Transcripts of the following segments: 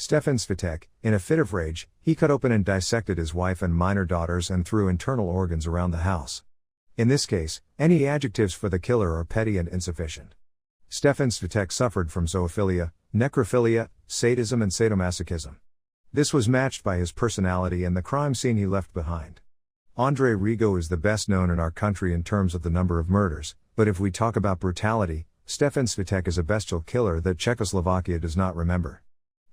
Štefan Svitek, in a fit of rage, he cut open and dissected his wife and minor daughters and threw internal organs around the house. In this case, any adjectives for the killer are petty and insufficient. Štefan Svitek suffered from zoophilia, necrophilia, sadism and sadomasochism. This was matched by his personality and the crime scene he left behind. Andrei Rigo is the best known in our country in terms of the number of murders, but if we talk about brutality, Štefan Svitek is a bestial killer that Czechoslovakia does not remember.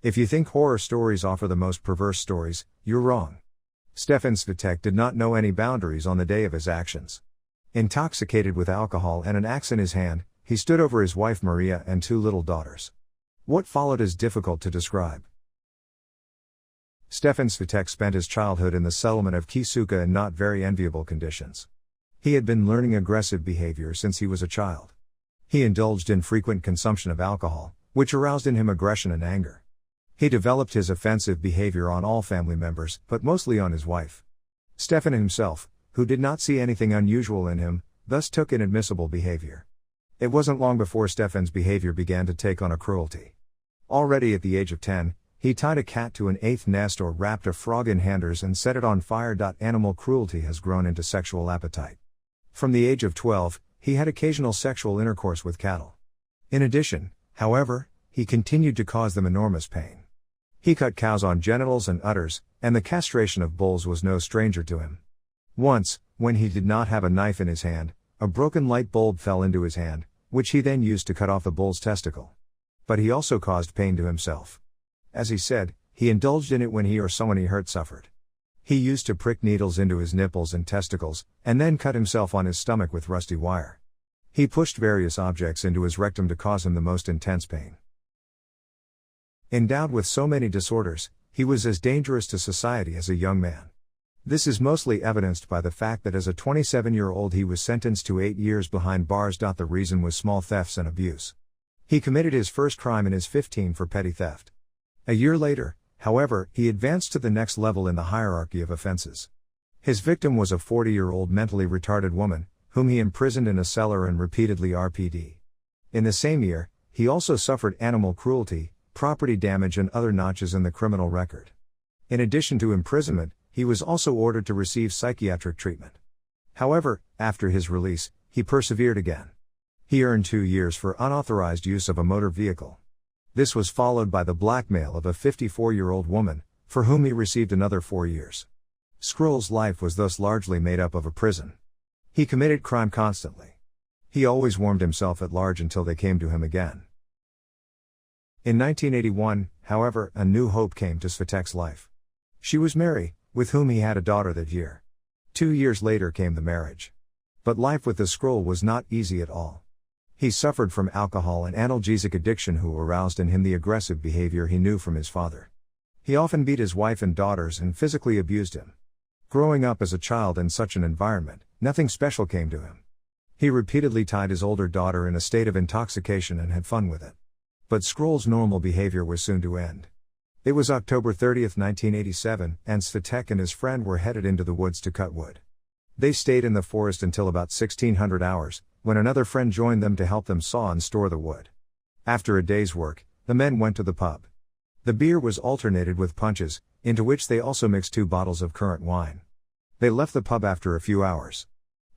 If you think horror stories offer the most perverse stories, you're wrong. Štefan Svitek did not know any boundaries on the day of his actions. Intoxicated with alcohol and an axe in his hand, he stood over his wife Maria and 2 little daughters. What followed is difficult to describe. Štefan Svitek spent his childhood in the settlement of Kisuka in not very enviable conditions. He had been learning aggressive behavior since he was a child. He indulged in frequent consumption of alcohol, which aroused in him aggression and anger. He developed his offensive behavior on all family members, but mostly on his wife. Štefan himself, who did not see anything unusual in him, thus took inadmissible behavior. It wasn't long before Stefan's behavior began to take on a cruelty. Already at the age of 10, he tied a cat to an 8th nest or wrapped a frog in handers and set it on fire. Animal cruelty has grown into sexual appetite. From the age of 12, he had occasional sexual intercourse with cattle. In addition, however, he continued to cause them enormous pain. He cut cows on genitals and udders, and the castration of bulls was no stranger to him. Once, when he did not have a knife in his hand, a broken light bulb fell into his hand, which he then used to cut off the bull's testicle. But he also caused pain to himself. As he said, he indulged in it when he or someone he hurt suffered. He used to prick needles into his nipples and testicles, and then cut himself on his stomach with rusty wire. He pushed various objects into his rectum to cause him the most intense pain. Endowed with so many disorders, he was as dangerous to society as a young man. This is mostly evidenced by the fact that as a 27-year-old he was sentenced to 8 years behind bars. The reason was small thefts and abuse. He committed his first crime in his 15 for petty theft. A year later, however, he advanced to the next level in the hierarchy of offenses. His victim was a 40-year-old mentally retarded woman, whom he imprisoned in a cellar and repeatedly RPD. In the same year, he also suffered animal cruelty, property damage and other notches in the criminal record. In addition to imprisonment, he was also ordered to receive psychiatric treatment. However, after his release, he persevered again. He earned 2 years for unauthorized use of a motor vehicle. This was followed by the blackmail of a 54-year-old woman, for whom he received another 4 years. Scroll's life was thus largely made up of a prison. He committed crime constantly. He always warmed himself at large until they came to him again. In 1981, however, a new hope came to Svitek's life. She was Mary, with whom he had a daughter that year. 2 years later came the marriage. But life with the Scroll was not easy at all. He suffered from alcohol and analgesic addiction, who aroused in him the aggressive behavior he knew from his father. He often beat his wife and daughters and physically abused him. Growing up as a child in such an environment, nothing special came to him. He repeatedly tied his older daughter in a state of intoxication and had fun with it. But Scroll's normal behavior was soon to end. It was October 30, 1987, and Svitek and his friend were headed into the woods to cut wood. They stayed in the forest until about 1600 hours, when another friend joined them to help them saw and store the wood. After a day's work, the men went to the pub. The beer was alternated with punches, into which they also mixed 2 bottles of currant wine. They left the pub after a few hours.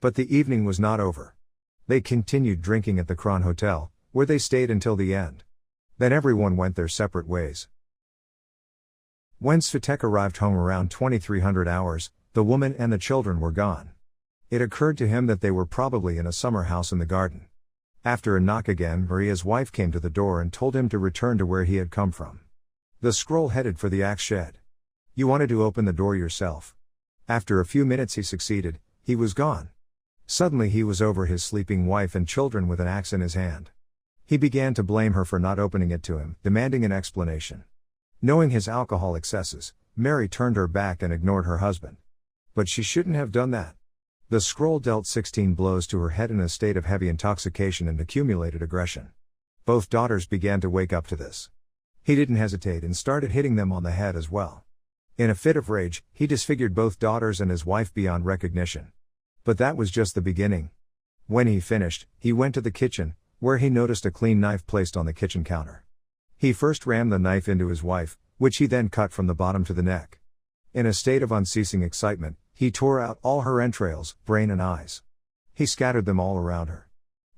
But the evening was not over. They continued drinking at the Kron Hotel, where they stayed until the end. Then everyone went their separate ways. When Svitek arrived home around 2300 hours, the woman and the children were gone. It occurred to him that they were probably in a summer house in the garden. After a knock again, Maria's wife came to the door and told him to return to where he had come from. The Scroll headed for the axe shed. "You wanted to open the door yourself." After a few minutes he succeeded. He was gone. Suddenly he was over his sleeping wife and children with an axe in his hand. He began to blame her for not opening it to him, demanding an explanation. Knowing his alcohol excesses, Mary turned her back and ignored her husband. But she shouldn't have done that. The Scroll dealt 16 blows to her head in a state of heavy intoxication and accumulated aggression. Both daughters began to wake up to this. He didn't hesitate and started hitting them on the head as well. In a fit of rage, he disfigured both daughters and his wife beyond recognition. But that was just the beginning. When he finished, he went to the kitchen, where he noticed a clean knife placed on the kitchen counter. He first rammed the knife into his wife, which he then cut from the bottom to the neck. In a state of unceasing excitement, he tore out all her entrails, brain and eyes. He scattered them all around her.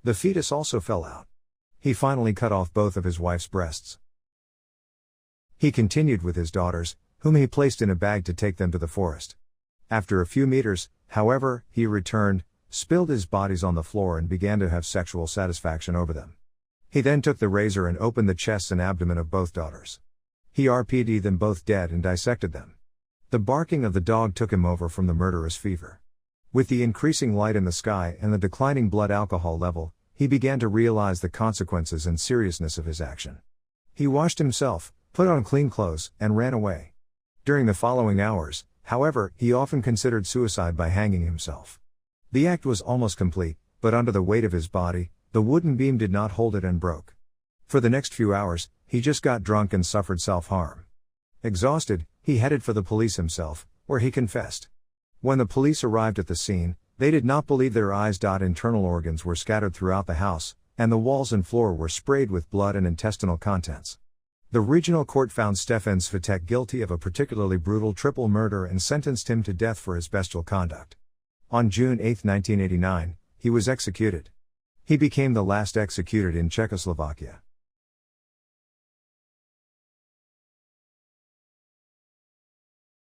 The fetus also fell out. He finally cut off both of his wife's breasts. He continued with his daughters, whom he placed in a bag to take them to the forest. After a few meters, however, he returned, spilled his bodies on the floor and began to have sexual satisfaction over them. He then took the razor and opened the chests and abdomen of both daughters. He RPD'd them both dead and dissected them. The barking of the dog took him over from the murderous fever. With the increasing light in the sky and the declining blood alcohol level, he began to realize the consequences and seriousness of his action. He washed himself, put on clean clothes, and ran away. During the following hours, however, he often considered suicide by hanging himself. The act was almost complete, but under the weight of his body, the wooden beam did not hold it and broke. For the next few hours, he just got drunk and suffered self-harm. Exhausted, he headed for the police himself, where he confessed. When the police arrived at the scene, they did not believe their eyes. Internal organs were scattered throughout the house, and the walls and floor were sprayed with blood and intestinal contents. The regional court found Štefan Svitek guilty of a particularly brutal triple murder and sentenced him to death for his bestial conduct. On June 8, 1989, he was executed. He became the last executed in Czechoslovakia.